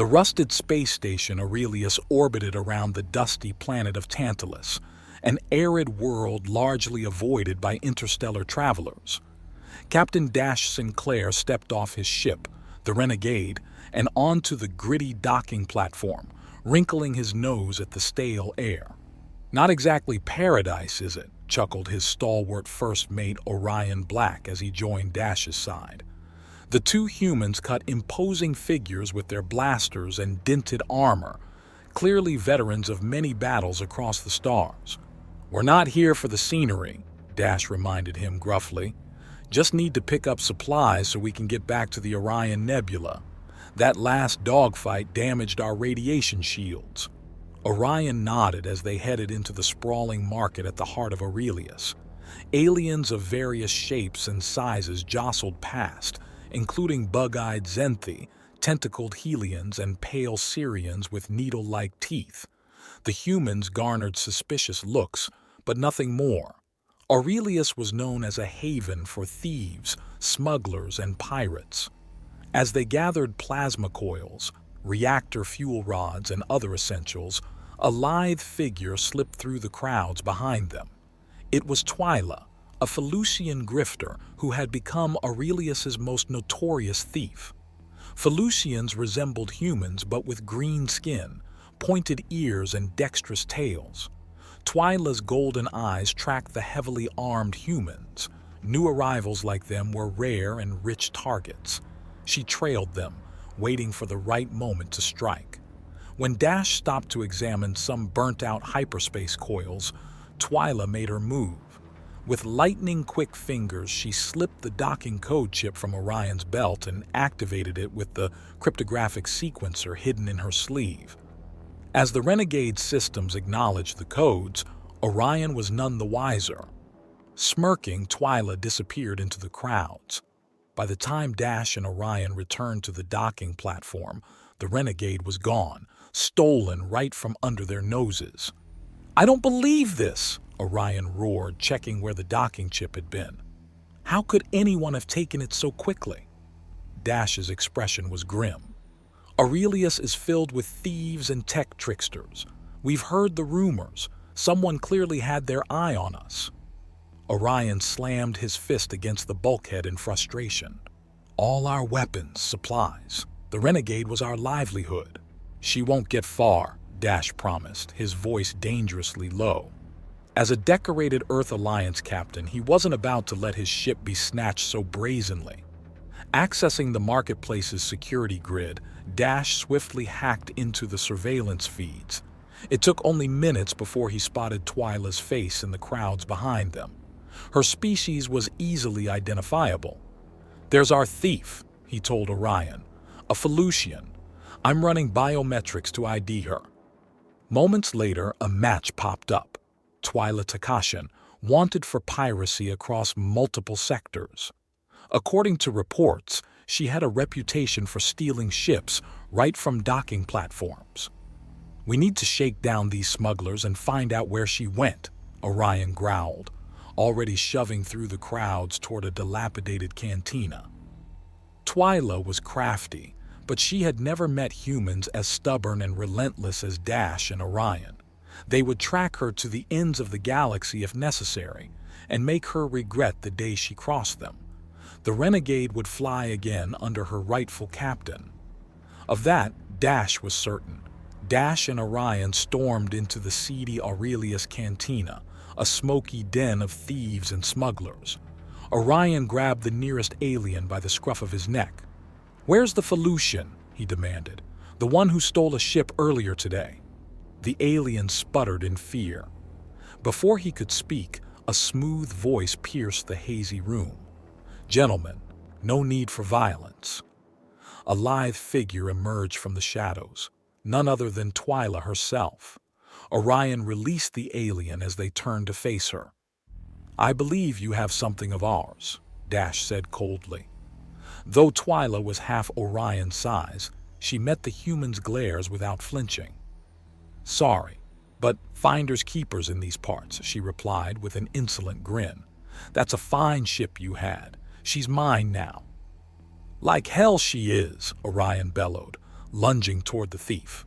The rusted space station Aurelius orbited around the dusty planet of Tantalus, an arid world largely avoided by interstellar travelers. Captain Dash Sinclair stepped off his ship, the Renegade, and onto the gritty docking platform, wrinkling his nose at the stale air. "Not exactly paradise, is it?" chuckled his stalwart first mate Orion Black as he joined Dash's side. The two humans cut imposing figures with their blasters and dinted armor, clearly veterans of many battles across the stars. "We're not here for the scenery," Dash reminded him gruffly. "Just need to pick up supplies so we can get back to the Orion Nebula. That last dogfight damaged our radiation shields." Orion nodded as they headed into the sprawling market at the heart of Aurelius. Aliens of various shapes and sizes jostled past, including bug-eyed Zenthi, tentacled Helians, and pale Syrians with needle-like teeth. The humans garnered suspicious looks, but nothing more. Aurelius was known as a haven for thieves, smugglers, and pirates. As they gathered plasma coils, reactor fuel rods, and other essentials, a lithe figure slipped through the crowds behind them. It was Twia, a Felucian grifter who had become Aurelius's most notorious thief. Felucians resembled humans but with green skin, pointed ears, and dexterous tails. Twila's golden eyes tracked the heavily armed humans. New arrivals like them were rare and rich targets. She trailed them, waiting for the right moment to strike. When Dash stopped to examine some burnt-out hyperspace coils, Twila made her move. With lightning-quick fingers, she slipped the docking code chip from Orion's belt and activated it with the cryptographic sequencer hidden in her sleeve. As the Renegade systems acknowledged the codes, Orion was none the wiser. Smirking, Twila disappeared into the crowds. By the time Dash and Orion returned to the docking platform, the Renegade was gone, stolen right from under their noses. "I don't believe this!" Orion roared, checking where the docking chip had been. "How could anyone have taken it so quickly?" Dash's expression was grim. "Aurelius is filled with thieves and tech tricksters. We've heard the rumors. Someone clearly had their eye on us." Orion slammed his fist against the bulkhead in frustration. "All our weapons, supplies. The Renegade was our livelihood." "She won't get far," Dash promised, his voice dangerously low. As a decorated Earth Alliance captain, he wasn't about to let his ship be snatched so brazenly. Accessing the marketplace's security grid, Dash swiftly hacked into the surveillance feeds. It took only minutes before he spotted Twila's face in the crowds behind them. Her species was easily identifiable. "There's our thief," he told Orion. "A Felucian. I'm running biometrics to ID her." Moments later, a match popped up. Twila Takashian, wanted for piracy across multiple sectors. According to reports, she had a reputation for stealing ships right from docking platforms. "We need to shake down these smugglers and find out where she went," Orion growled, already shoving through the crowds toward a dilapidated cantina. Twila was crafty, but she had never met humans as stubborn and relentless as Dash and Orion. They would track her to the ends of the galaxy if necessary, and make her regret the day she crossed them. The Renegade would fly again under her rightful captain. Of that, Dash was certain. Dash and Orion stormed into the seedy Aurelius Cantina, a smoky den of thieves and smugglers. Orion grabbed the nearest alien by the scruff of his neck. "Where's the Felucian?" he demanded. "The one who stole a ship earlier today." The alien sputtered in fear. Before he could speak, a smooth voice pierced the hazy room. "Gentlemen, no need for violence." A lithe figure emerged from the shadows, none other than Twila herself. Orion released the alien as they turned to face her. "I believe you have something of ours," Dash said coldly. Though Twila was half Orion's size, she met the human's glares without flinching. "Sorry, but finders keepers in these parts," she replied with an insolent grin. "That's a fine ship you had. She's mine now." "Like hell she is," Orion bellowed, lunging toward the thief.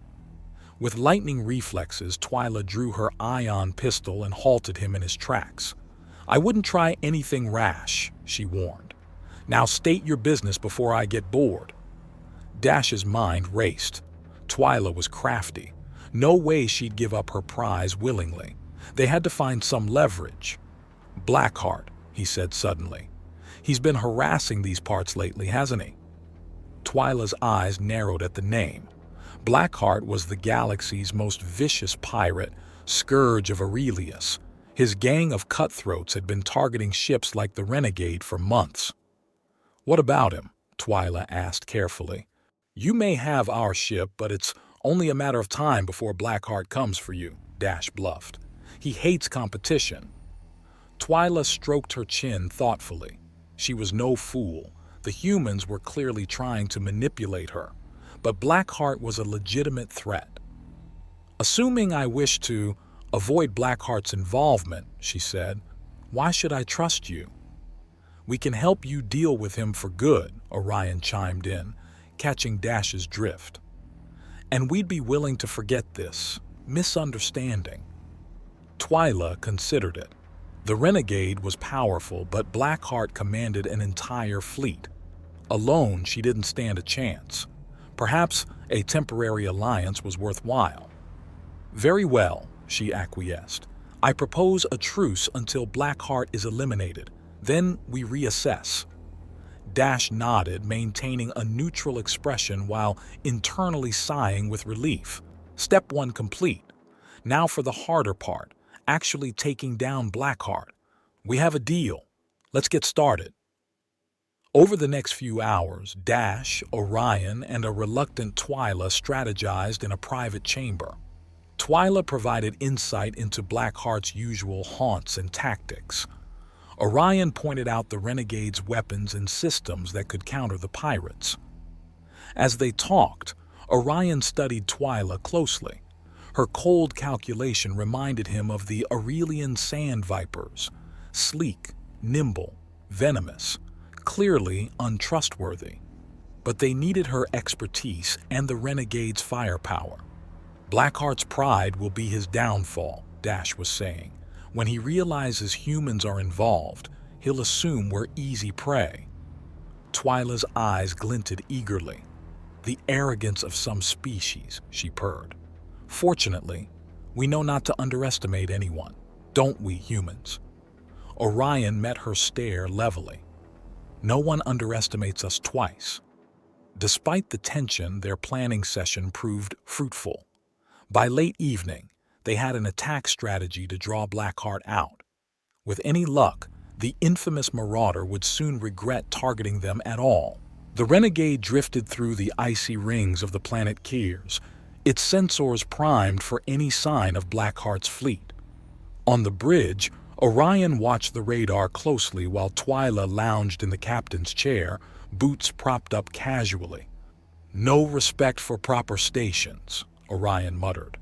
With lightning reflexes, Twila drew her ion pistol and halted him in his tracks. "I wouldn't try anything rash," she warned. "Now state your business before I get bored." Dash's mind raced. Twila was crafty. No way she'd give up her prize willingly. They had to find some leverage. "Blackheart," he said suddenly. "He's been harassing these parts lately, hasn't he?" Twila's eyes narrowed at the name. Blackheart was the galaxy's most vicious pirate, scourge of Aurelius. His gang of cutthroats had been targeting ships like the Renegade for months. "What about him?" Twila asked carefully. "You may have our ship, but it's only a matter of time before Blackheart comes for you," Dash bluffed. "He hates competition." Twila stroked her chin thoughtfully. She was no fool. The humans were clearly trying to manipulate her, but Blackheart was a legitimate threat. "Assuming I wish to avoid Blackheart's involvement," she said, "why should I trust you?" "We can help you deal with him for good," Orion chimed in, catching Dash's drift. "And we'd be willing to forget this misunderstanding." Twila considered it. The Renegade was powerful, but Blackheart commanded an entire fleet. Alone, she didn't stand a chance. Perhaps a temporary alliance was worthwhile. "Very well," she acquiesced. "I propose a truce until Blackheart is eliminated. Then we reassess." Dash nodded, maintaining a neutral expression while internally sighing with relief. Step 1 complete. Now for the harder part, actually taking down Blackheart. We have a deal. Let's get started. Over the next few hours, Dash, Orion, and a reluctant Twila strategized in a private chamber. Twila provided insight into Blackheart's usual haunts and tactics. Orion pointed out the Renegade's weapons and systems that could counter the pirates. As they talked, Orion studied Twila closely. Her cold calculation reminded him of the Aurelian sand vipers, sleek, nimble, venomous, clearly untrustworthy. But they needed her expertise and the Renegade's firepower. "Blackheart's pride will be his downfall," Dash was saying. "When he realizes humans are involved, he'll assume we're easy prey." Twila's eyes glinted eagerly. "The arrogance of some species," she purred. "Fortunately, we know not to underestimate anyone, don't we humans?" Orion met her stare levelly. "No one underestimates us twice." Despite the tension, their planning session proved fruitful. By late evening, they had an attack strategy to draw Blackheart out. With any luck, the infamous marauder would soon regret targeting them at all. The Renegade drifted through the icy rings of the planet Kiers, its sensors primed for any sign of Blackheart's fleet. On the bridge, Orion watched the radar closely while Twila lounged in the captain's chair, boots propped up casually. "No respect for proper stations," Orion muttered.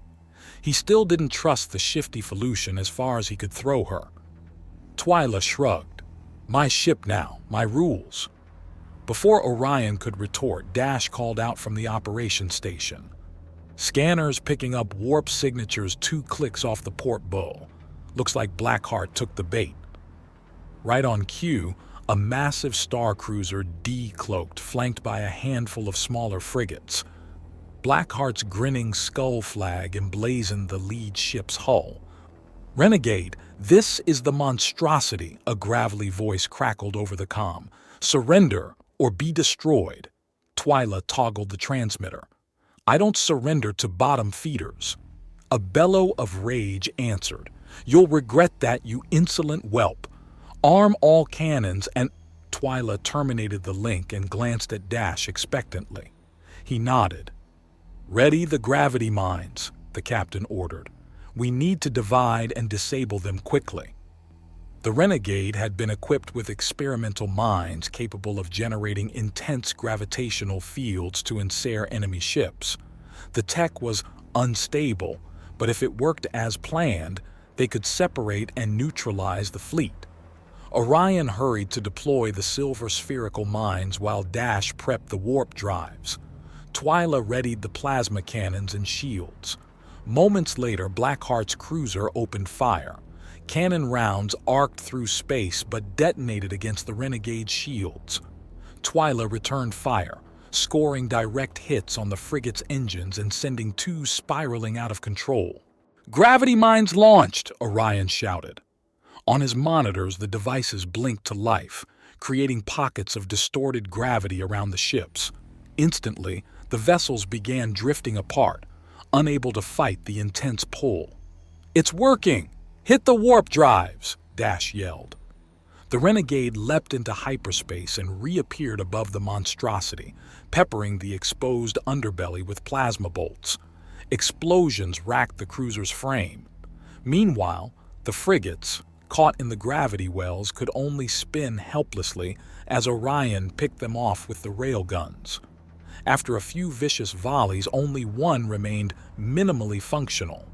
He still didn't trust the shifty Felucian as far as he could throw her. Twila shrugged. "My ship now, my rules." Before Orion could retort, Dash called out from the operations station. "Scanners picking up warp signatures 2 clicks off the port bow. Looks like Blackheart took the bait." Right on cue, a massive star cruiser decloaked, flanked by a handful of smaller frigates. Blackheart's grinning skull flag emblazoned the lead ship's hull. "Renegade, this is the monstrosity," a gravelly voice crackled over the comm. "Surrender or be destroyed." Twila toggled the transmitter. "I don't surrender to bottom feeders." A bellow of rage answered. "You'll regret that, you insolent whelp. Arm all cannons and—" Twila terminated the link and glanced at Dash expectantly. He nodded. "Ready the gravity mines," the captain ordered. "We need to divide and disable them quickly." The Renegade had been equipped with experimental mines capable of generating intense gravitational fields to ensnare enemy ships. The tech was unstable, but if it worked as planned, they could separate and neutralize the fleet. Orion hurried to deploy the silver spherical mines while Dash prepped the warp drives. Twila readied the plasma cannons and shields. Moments later, Blackheart's cruiser opened fire. Cannon rounds arced through space but detonated against the Renegade's shields. Twila returned fire, scoring direct hits on the frigate's engines and sending two spiraling out of control. "Gravity mines launched!" Orion shouted. On his monitors, the devices blinked to life, creating pockets of distorted gravity around the ships. Instantly, the vessels began drifting apart, unable to fight the intense pull. "It's working! Hit the warp drives!" Dash yelled. The Renegade leapt into hyperspace and reappeared above the monstrosity, peppering the exposed underbelly with plasma bolts. Explosions racked the cruiser's frame. Meanwhile, the frigates, caught in the gravity wells, could only spin helplessly as Orion picked them off with the railguns. After a few vicious volleys, only one remained minimally functional.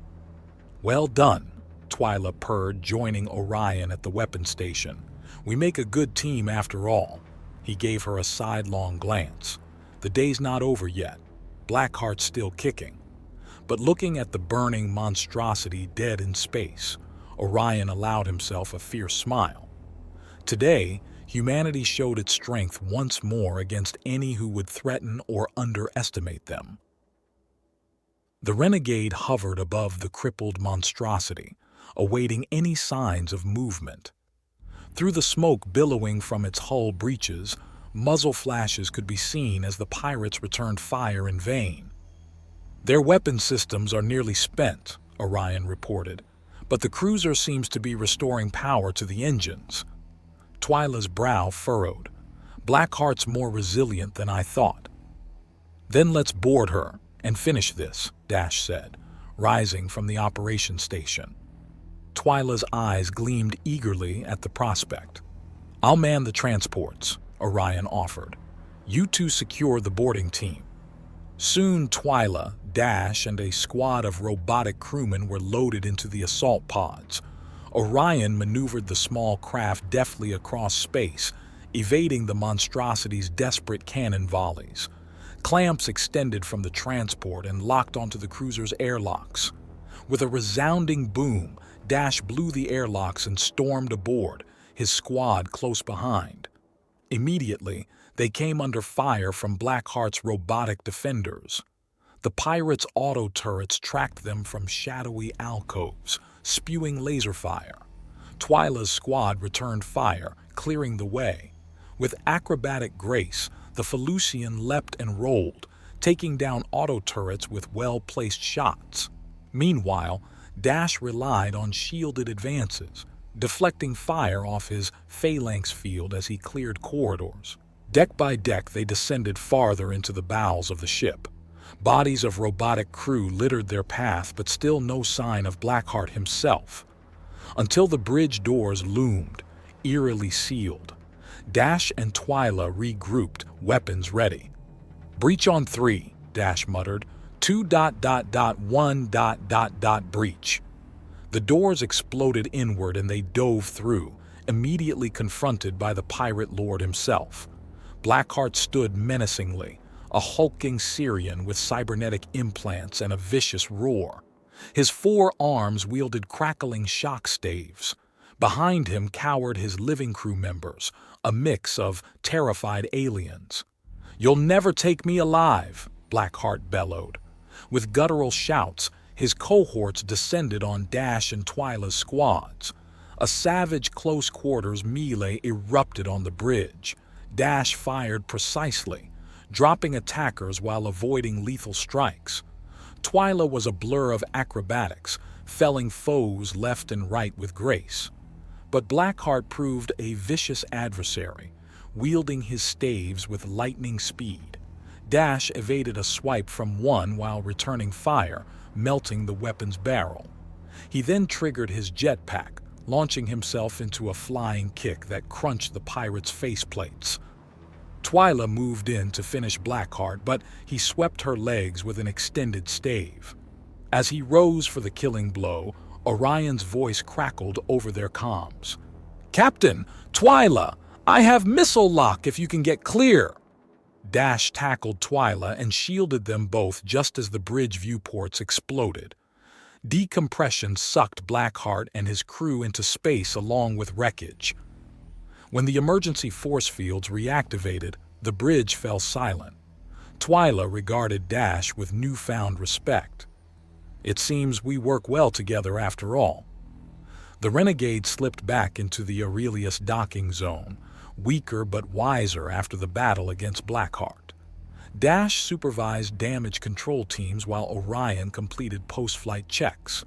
"Well done," Twila purred, joining Orion at the weapon station. "We make a good team after all." He gave her a sidelong glance. The day's not over yet. Blackheart's still kicking. But looking at the burning monstrosity dead in space, Orion allowed himself a fierce smile. Today, humanity showed its strength once more against any who would threaten or underestimate them. The Renegade hovered above the crippled monstrosity, awaiting any signs of movement. Through the smoke billowing from its hull breaches, muzzle flashes could be seen as the pirates returned fire in vain. "Their weapon systems are nearly spent," Orion reported, "but the cruiser seems to be restoring power to the engines." Twila's brow furrowed. "Blackheart's more resilient than I thought." "Then let's board her and finish this," Dash said, rising from the operations station. Twila's eyes gleamed eagerly at the prospect. "I'll man the transports," Orion offered. "You two secure the boarding team." Soon Twila, Dash, and a squad of robotic crewmen were loaded into the assault pods. Orion maneuvered the small craft deftly across space, evading the monstrosity's desperate cannon volleys. Clamps extended from the transport and locked onto the cruiser's airlocks. With a resounding boom, Dash blew the airlocks and stormed aboard, his squad close behind. Immediately, they came under fire from Blackheart's robotic defenders. The pirates' auto turrets tracked them from shadowy alcoves, spewing laser fire. Twila's squad returned fire, clearing the way. With acrobatic grace, the Felucian leapt and rolled, taking down auto turrets with well-placed shots. Meanwhile, Dash relied on shielded advances, deflecting fire off his phalanx field as he cleared corridors. Deck by deck, they descended farther into the bowels of the ship. Bodies of robotic crew littered their path, but still no sign of Blackheart himself. Until the bridge doors loomed, eerily sealed. Dash and Twila regrouped, weapons ready. "Breach on 3, Dash muttered. 2.1. Breach. The doors exploded inward and they dove through, immediately confronted by the pirate lord himself. Blackheart stood menacingly, a hulking Syrian with cybernetic implants and a vicious roar. His 4 arms wielded crackling shock staves. Behind him cowered his living crew members, a mix of terrified aliens. "You'll never take me alive," Blackheart bellowed. With guttural shouts, his cohorts descended on Dash and Twila's squads. A savage close-quarters melee erupted on the bridge. Dash fired precisely, dropping attackers while avoiding lethal strikes. Twila was a blur of acrobatics, felling foes left and right with grace. But Blackheart proved a vicious adversary, wielding his staves with lightning speed. Dash evaded a swipe from one while returning fire, melting the weapon's barrel. He then triggered his jetpack, launching himself into a flying kick that crunched the pirate's faceplates. Twila moved in to finish Blackheart, but he swept her legs with an extended stave. As he rose for the killing blow, Orion's voice crackled over their comms. "Captain, Twila, I have missile lock if you can get clear." Dash tackled Twila and shielded them both just as the bridge viewports exploded. Decompression sucked Blackheart and his crew into space along with wreckage. When the emergency force fields reactivated, the bridge fell silent. Twila regarded Dash with newfound respect. It seems we work well together after all. The Renegade slipped back into the Aurelius docking zone, weaker but wiser after the battle against Blackheart. Dash supervised damage control teams while Orion completed post-flight checks.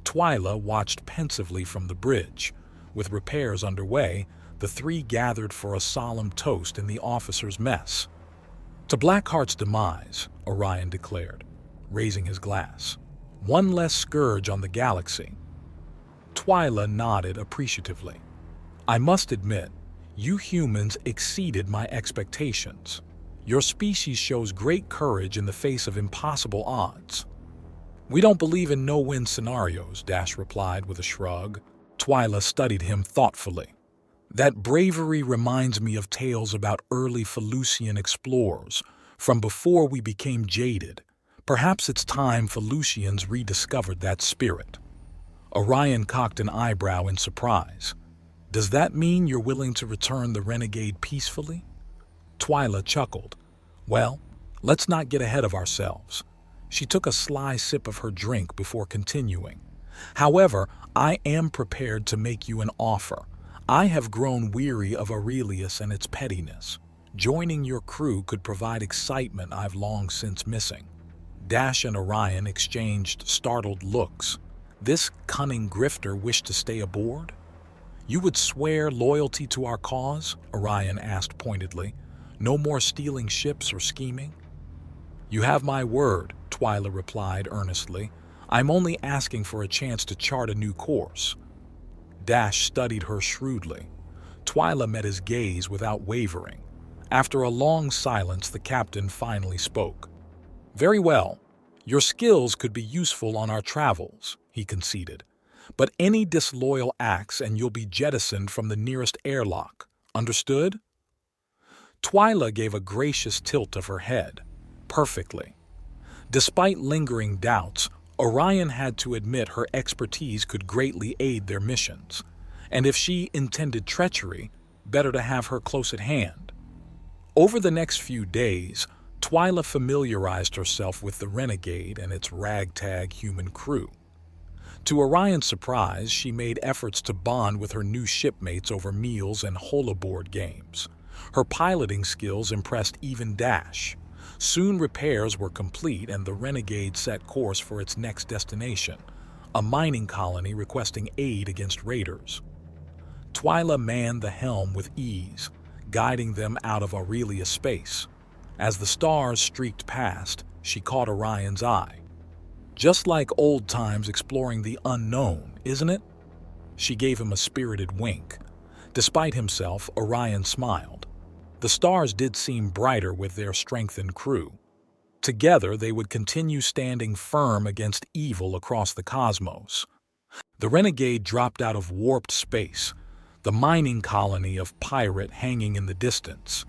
Twila watched pensively from the bridge. With repairs underway, the three gathered for a solemn toast in the officers' mess. "To Blackheart's demise," Orion declared, raising his glass. "One less scourge on the galaxy." Twila nodded appreciatively. "I must admit, you humans exceeded my expectations. Your species shows great courage in the face of impossible odds." "We don't believe in no-win scenarios," Dash replied with a shrug. Twila studied him thoughtfully. "That bravery reminds me of tales about early Felucian explorers, from before we became jaded. Perhaps it's time Felucians rediscovered that spirit." Orion cocked an eyebrow in surprise. "Does that mean you're willing to return the Renegade peacefully?" Twila chuckled. "Well, let's not get ahead of ourselves." She took a sly sip of her drink before continuing. "However, I am prepared to make you an offer. I have grown weary of Aurelius and its pettiness. Joining your crew could provide excitement I've long since missing." Dash and Orion exchanged startled looks. This cunning grifter wished to stay aboard? "You would swear loyalty to our cause?" Orion asked pointedly. "No more stealing ships or scheming?" "You have my word," Twila replied earnestly. "I'm only asking for a chance to chart a new course." Dash studied her shrewdly. Twila met his gaze without wavering. After a long silence, the captain finally spoke. "Very well. Your skills could be useful on our travels," he conceded. "But any disloyal acts and you'll be jettisoned from the nearest airlock. Understood?" Twila gave a gracious tilt of her head. Perfectly. Despite lingering doubts, Orion had to admit her expertise could greatly aid their missions. And if she intended treachery, better to have her close at hand. Over the next few days, Twila familiarized herself with the Renegade and its ragtag human crew. To Orion's surprise, she made efforts to bond with her new shipmates over meals and holoboard games. Her piloting skills impressed even Dash. Soon repairs were complete and the Renegade set course for its next destination, a mining colony requesting aid against raiders. Twila manned the helm with ease, guiding them out of Aurelius space. As the stars streaked past, she caught Orion's eye. "Just like old times exploring the unknown, isn't it?" She gave him a spirited wink. Despite himself, Orion smiled. The stars did seem brighter with their strengthened crew. Together, they would continue standing firm against evil across the cosmos. The Renegade dropped out of warped space, the mining colony of pirate hanging in the distance.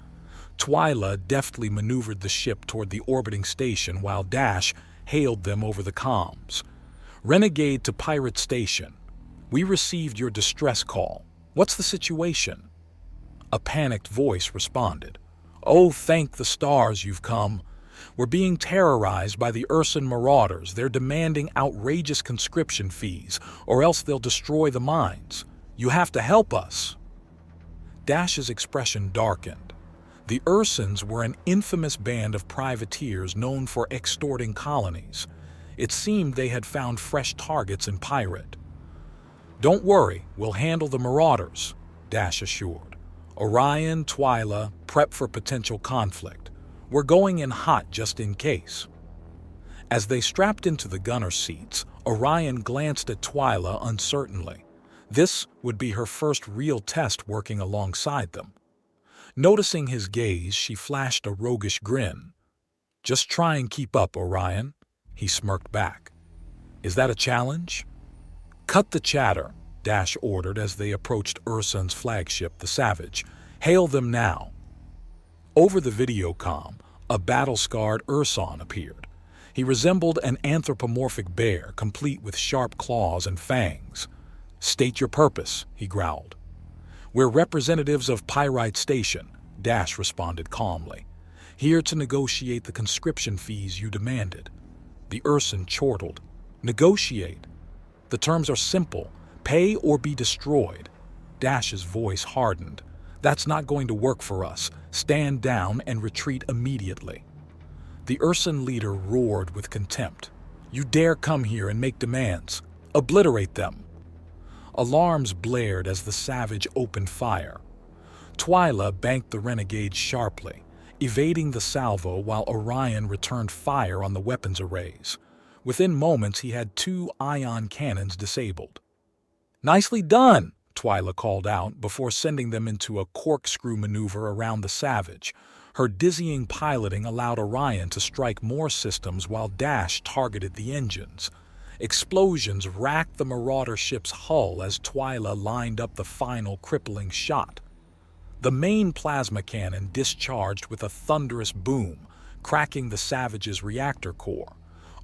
Twila deftly maneuvered the ship toward the orbiting station while Dash hailed them over the comms. "Renegade to pirate station. We received your distress call. What's the situation?" A panicked voice responded. "Oh, thank the stars you've come. We're being terrorized by the Ursan marauders. They're demanding outrageous conscription fees, or else they'll destroy the mines. You have to help us." Dash's expression darkened. The Ursans were an infamous band of privateers known for extorting colonies. It seemed they had found fresh targets in pirate. "Don't worry, we'll handle the marauders," Dash assured. "Orion, Twila, prep for potential conflict. We're going in hot just in case." As they strapped into the gunner seats, Orion glanced at Twila uncertainly. This would be her first real test working alongside them. Noticing his gaze, she flashed a roguish grin. "Just try and keep up, Orion," he smirked back. "Is that a challenge?" "Cut the chatter," Dash ordered as they approached Ursan's flagship, the Savage. "Hail them now." Over the videocom, a battle-scarred Urson appeared. He resembled an anthropomorphic bear, complete with sharp claws and fangs. "State your purpose," he growled. "We're representatives of Pyrite Station," Dash responded calmly. "Here to negotiate the conscription fees you demanded." The Urson chortled. "Negotiate? The terms are simple. Pay or be destroyed." Dash's voice hardened. "That's not going to work for us. Stand down and retreat immediately." The Urson leader roared with contempt. "You dare come here and make demands? Obliterate them." Alarms blared as the savage opened fire. Twila banked the Renegade sharply, evading the salvo while Orion returned fire on the weapons arrays. Within moments, he had 2 ion cannons disabled. "Nicely done," Twila called out before sending them into a corkscrew maneuver around the savage. Her dizzying piloting allowed Orion to strike more systems while Dash targeted the engines. Explosions racked the Marauder ship's hull as Twila lined up the final crippling shot. The main plasma cannon discharged with a thunderous boom, cracking the Savage's reactor core.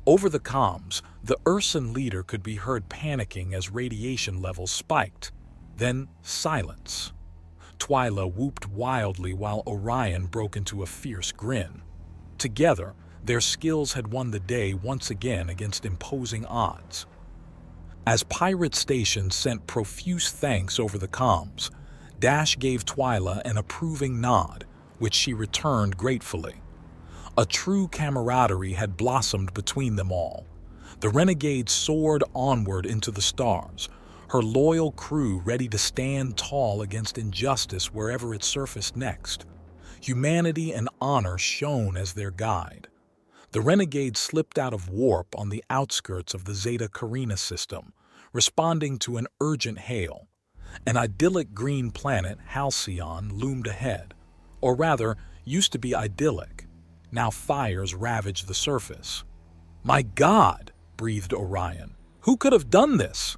Over the comms, the Urson leader could be heard panicking as radiation levels spiked. Then silence. Twila whooped wildly while Orion broke into a fierce grin. Together, their skills had won the day once again against imposing odds. As Pirate Station sent profuse thanks over the comms, Dash gave Twila an approving nod, which she returned gratefully. A true camaraderie had blossomed between them all. The Renegade soared onward into the stars, her loyal crew ready to stand tall against injustice wherever it surfaced next. Humanity and honor shone as their guide. The Renegade slipped out of warp on the outskirts of the Zeta Carina system, responding to an urgent hail. An idyllic green planet, Halcyon, loomed ahead. Or rather, used to be idyllic. Now fires ravaged the surface. "My God!" breathed Orion. "Who could have done this?"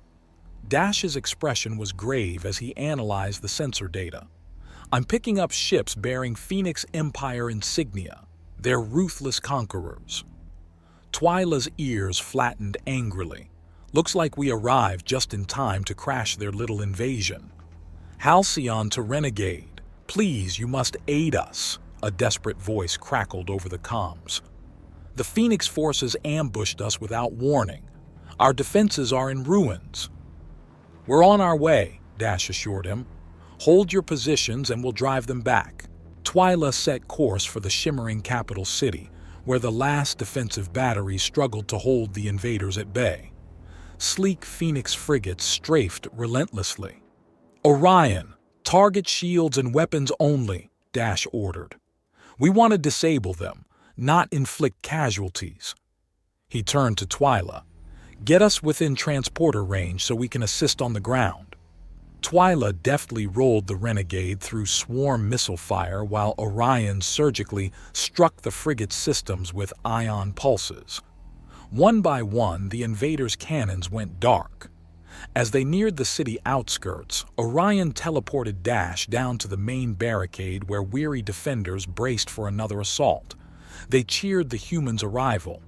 Dash's expression was grave as he analyzed the sensor data. "I'm picking up ships bearing Phoenix Empire insignia. They're ruthless conquerors." Twila's ears flattened angrily. "Looks like we arrived just in time to crash their little invasion." "Halcyon to Renegade. Please, you must aid us," a desperate voice crackled over the comms. "The Phoenix forces ambushed us without warning. Our defenses are in ruins." "We're on our way," Dash assured him. "Hold your positions and we'll drive them back." Twila set course for the shimmering capital city, where the last defensive batteries struggled to hold the invaders at bay. Sleek Phoenix frigates strafed relentlessly. "Orion, target shields and weapons only," Dash ordered. "We want to disable them, not inflict casualties." He turned to Twila. "Get us within transporter range so we can assist on the ground." Twila deftly rolled the Renegade through swarm missile fire while Orion surgically struck the frigate's systems with ion pulses. One by one, the invaders' cannons went dark. As they neared the city outskirts, Orion teleported Dash down to the main barricade where weary defenders braced for another assault. They cheered the humans' arrival.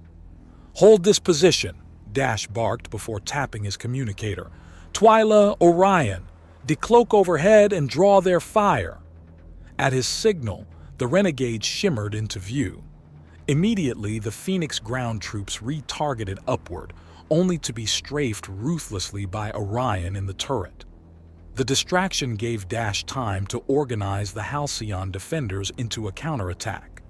"Hold this position," Dash barked before tapping his communicator. "Twila, Orion, decloak overhead and draw their fire." At his signal, the Renegade shimmered into view. Immediately, the Phoenix ground troops retargeted upward, only to be strafed ruthlessly by Orion in the turret. The distraction gave Dash time to organize the Halcyon defenders into a counterattack.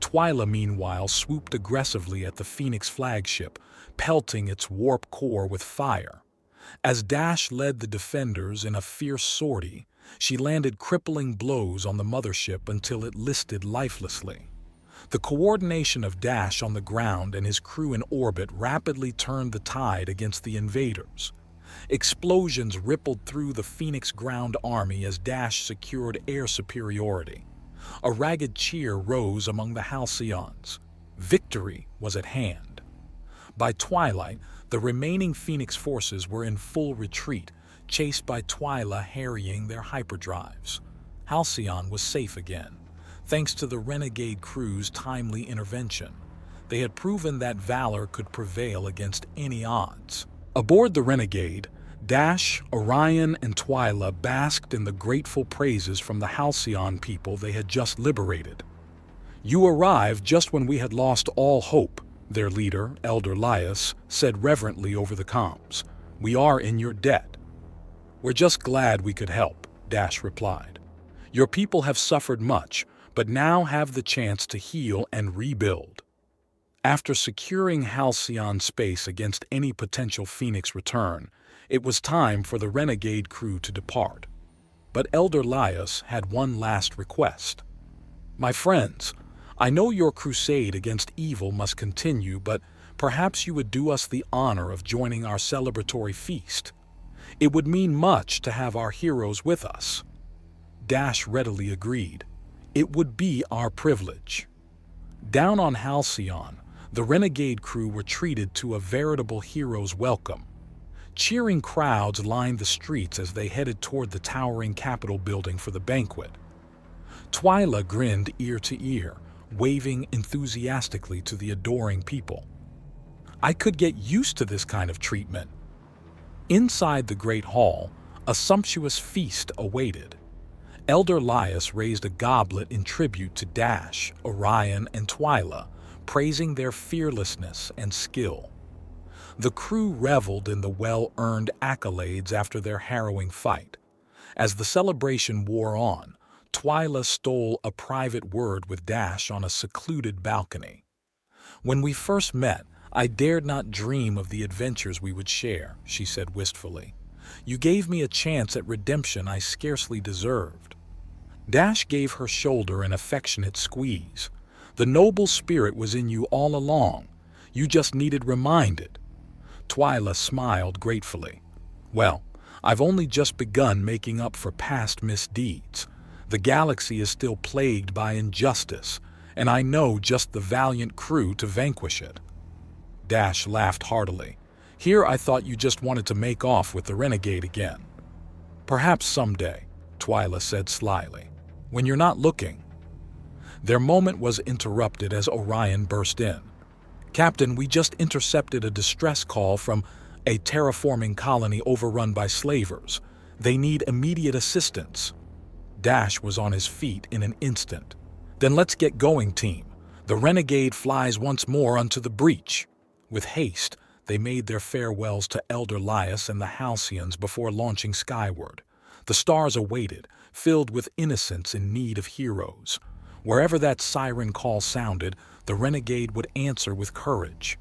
Twila, meanwhile, swooped aggressively at the Phoenix flagship, pelting its warp core with fire. As Dash led the defenders in a fierce sortie, she landed crippling blows on the mothership until it listed lifelessly. The coordination of Dash on the ground and his crew in orbit rapidly turned the tide against the invaders. Explosions rippled through the Phoenix ground army as Dash secured air superiority. A ragged cheer rose among the Halcyons. Victory was at hand. By twilight, the remaining Phoenix forces were in full retreat, chased by Twila harrying their hyperdrives. Halcyon was safe again. thanks to the Renegade crew's timely intervention. They had proven that valor could prevail against any odds. Aboard the Renegade, Dash, Orion, and Twila basked in the grateful praises from the Halcyon people they had just liberated. "You arrived just when we had lost all hope," their leader, Elder Laius, said reverently over the comms. "We are in your debt." "We're just glad we could help," Dash replied. "Your people have suffered much, but now have the chance to heal and rebuild." After securing Halcyon space against any potential Phoenix return, it was time for the Renegade crew to depart. But Elder Laius had one last request. "My friends, I know your crusade against evil must continue, but perhaps you would do us the honor of joining our celebratory feast. It would mean much to have our heroes with us." Dash readily agreed. "It would be our privilege." Down on Halcyon, the Renegade crew were treated to a veritable hero's welcome. Cheering crowds lined the streets as they headed toward the towering Capitol building for the banquet. Twila grinned ear to ear, waving enthusiastically to the adoring people. "I could get used to this kind of treatment." Inside the Great Hall, a sumptuous feast awaited. Elder Laius raised a goblet in tribute to Dash, Orion, and Twila, praising their fearlessness and skill. The crew reveled in the well-earned accolades after their harrowing fight. As the celebration wore on, Twila stole a private word with Dash on a secluded balcony. "When we first met, I dared not dream of the adventures we would share," she said wistfully. "You gave me a chance at redemption I scarcely deserved." Dash gave her shoulder an affectionate squeeze. "The noble spirit was in you all along. You just needed reminded." Twila smiled gratefully. "Well, I've only just begun making up for past misdeeds. The galaxy is still plagued by injustice, and I know just the valiant crew to vanquish it." Dash laughed heartily. "Here I thought you just wanted to make off with the Renegade again." "Perhaps someday," Twila said slyly, "when you're not looking." Their moment was interrupted as Orion burst in. "Captain, we just intercepted a distress call from a terraforming colony overrun by slavers. They need immediate assistance." Dash was on his feet in an instant. "Then let's get going, team. The Renegade flies once more unto the breach." With haste, they made their farewells to Elder Laius and the Halcyons before launching skyward. The stars awaited, filled with innocents in need of heroes. Wherever that siren call sounded, the Renegade would answer with courage.